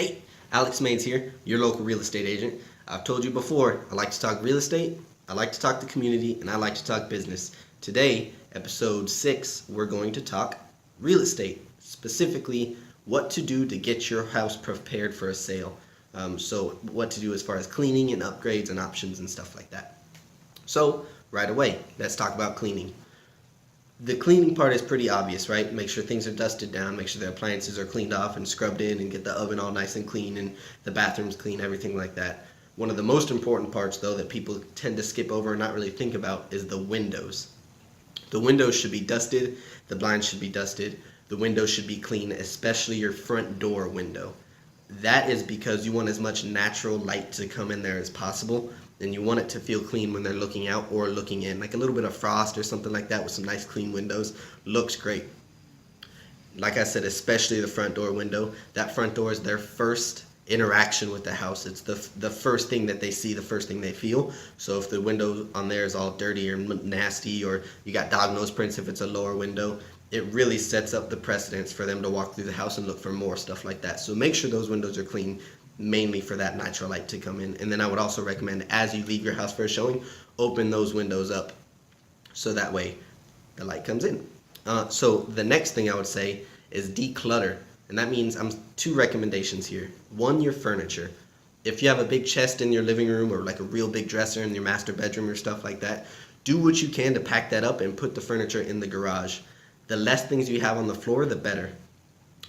Hey, Alex Smades here, your local real estate agent. I've told you before, I like to talk real estate, I like to talk the community, and I like to talk business. Today, episode 6, we're going to talk real estate, specifically what to do to get your house prepared for a sale. So what to do as far as cleaning and upgrades and options and stuff like that. So right away, let's talk about cleaning. The cleaning part is pretty obvious, right? Make sure things are dusted down, make sure the appliances are cleaned off and scrubbed in, and get the oven all nice and clean and the bathrooms clean, everything like that. One of the most important parts, though, that people tend to skip over and not really think about is the windows. The windows should be dusted, the blinds should be dusted, the windows should be clean, especially your front door window. That is because you want as much natural light to come in there as possible, and you want it to feel clean when they're looking out or looking in. Like a little bit of frost or something like that with some nice clean windows looks great. Like I said, especially the front door window. That front door is their first interaction with the house. It's the first thing that they see, the first thing they feel. So if the window on there is all dirty or nasty, or you got dog nose prints if it's a lower window, it really sets up the precedence for them to walk through the house and look for more stuff like that. So make sure those windows are clean, mainly for that natural light to come in. And then I would also recommend, as you leave your house for a showing, open those windows up so that way the light comes in. So the next thing I would say is declutter. And that means two recommendations here. One, your furniture. If you have a big chest in your living room or like a real big dresser in your master bedroom or stuff like that, do what you can to pack that up and put the furniture in the garage. The less things you have on the floor, the better.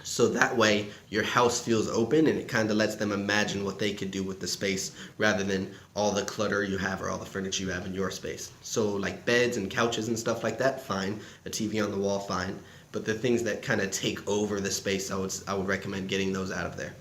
So that way your house feels open and it kind of lets them imagine what they could do with the space rather than all the clutter you have or all the furniture you have in your space. So like beds and couches and stuff like that, fine. A TV on the wall, fine. But the things that kind of take over the space, I would recommend getting those out of there.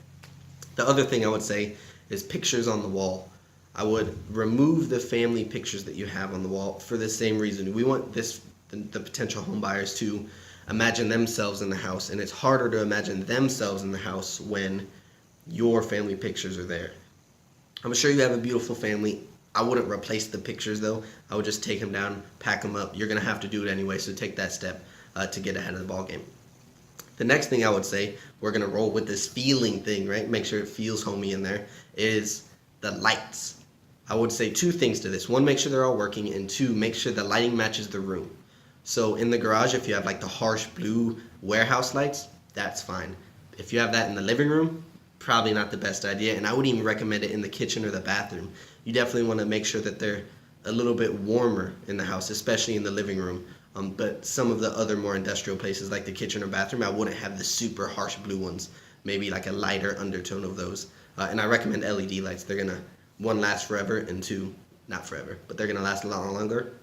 The other thing I would say is pictures on the wall. I would remove the family pictures that you have on the wall for the same reason. We want the potential home buyers to imagine themselves in the house, and it's harder to imagine themselves in the house when your family pictures are there. I'm sure you have a beautiful family. I wouldn't replace the pictures though. I would just take them down, pack them up. You're gonna have to do it anyway, so take that step to get ahead of the ball game. The next thing I would say, we're gonna roll with this feeling thing, right? Make sure it feels homey in there, is the lights. I would say two things to this. One, make sure they're all working, and two, make sure the lighting matches the room. So in the garage, if you have like the harsh blue warehouse lights, that's fine. If you have that in the living room, probably not the best idea, and I wouldn't even recommend it in the kitchen or the bathroom. You definitely want to make sure that they're a little bit warmer in the house, especially in the living room. But some of the other more industrial places like the kitchen or bathroom, I wouldn't have the super harsh blue ones. Maybe like a lighter undertone of those. And I recommend LED lights. They're gonna, one, last forever, and two, not forever, but they're gonna last a lot longer.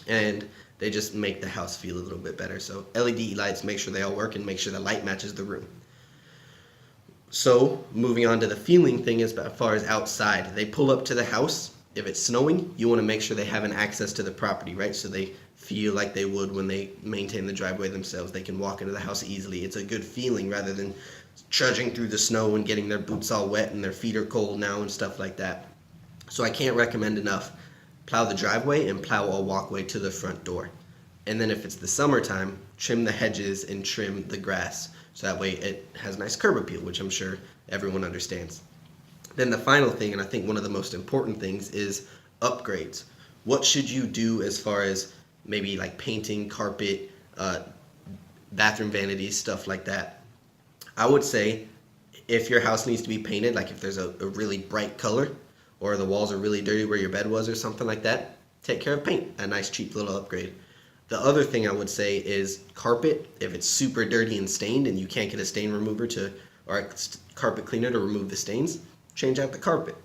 And they just make the house feel a little bit better. So LED lights, make sure they all work and make sure the light matches the room. So moving on to the feeling thing, as far as outside, they pull up to the house. If it's snowing, you want to make sure they have an access to the property, right? So they feel like they would when they maintain the driveway themselves. They can walk into the house easily. It's a good feeling rather than trudging through the snow and getting their boots all wet and their feet are cold now and stuff like that. So I can't recommend enough. Plow the driveway and plow a walkway to the front door. And then if it's the summertime, trim the hedges and trim the grass. So that way it has nice curb appeal, which I'm sure everyone understands. Then the final thing, and I think one of the most important things, is upgrades. What should you do as far as maybe like painting, carpet, bathroom vanities, stuff like that? I would say if your house needs to be painted, like if there's a really bright color, or the walls are really dirty where your bed was or something like that, take care of paint, a nice cheap little upgrade. The other thing I would say is carpet. If it's super dirty and stained and you can't get a stain remover or a carpet cleaner to remove the stains, change out the carpet.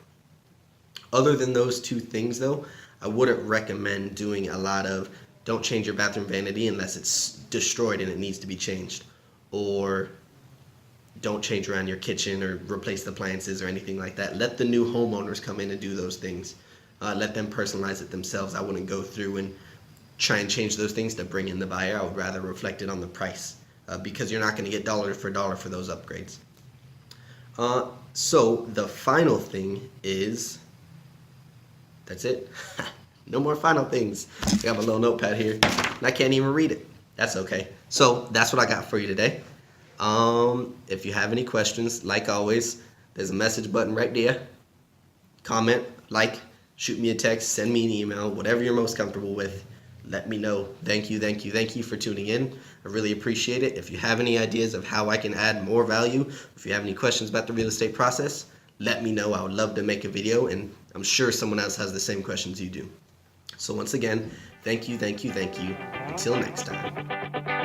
Other than those two things though, I wouldn't recommend doing a lot of, don't change your bathroom vanity unless it's destroyed and it needs to be changed. Or don't change around your kitchen or replace the appliances or anything like that. Let the new homeowners come in and do those things. Let them personalize it themselves. I wouldn't go through and try and change those things to bring in the buyer. I would rather reflect it on the price because you're not going to get dollar for dollar for those upgrades. So the final thing is, that's it. No more final things. I have a little notepad here and I can't even read it. That's okay. So that's what I got for you today. If you have any questions, like always, There's a message button right there. Comment, like, shoot me a text, send me an email, whatever you're most comfortable with. Let me know. Thank you for tuning in. I really appreciate it. If you have any ideas of how I can add more value, if you have any questions about the real estate process, let me know. I would love to make a video, and I'm sure someone else has the same questions you do. So once again, thank you. Until next time.